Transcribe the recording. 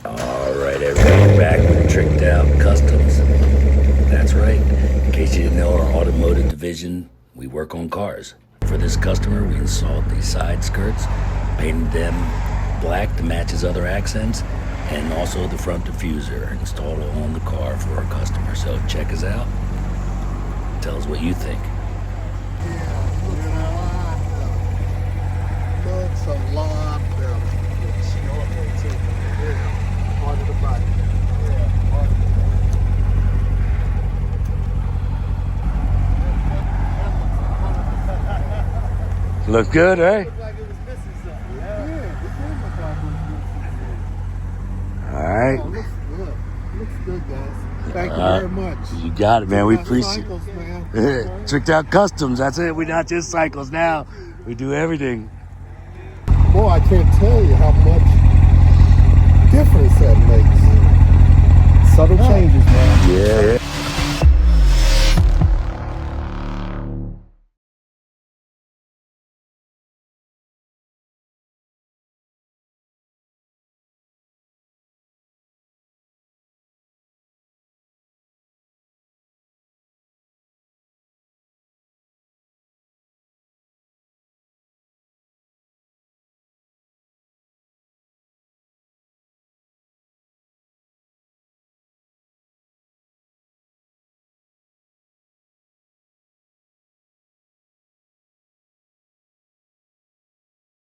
Alright, everybody, back with Tricked Out Customs. That's right. In case you didn't know, our automotive division, we work on cars. For this customer, we installed these side skirts, painted them black to match his other accents, and also the front diffuser installed on the car for our customer. So check us out. Tell us what you think. Looks a lot better. It's normal too. Yeah, part of the body. Yeah, part of the Looks good, eh? Looked like it was missing something. Yeah, it did look like it was missing something. Alright. Oh, looks good. Looks good, guys. Thank you very much. You got it, man. We appreciate Cycles, man. it. Tricked Out Customs. That's it. We're not just cycles now. We do everything. Boy, I can't tell you how much difference that makes. Subtle changes, man. Yeah.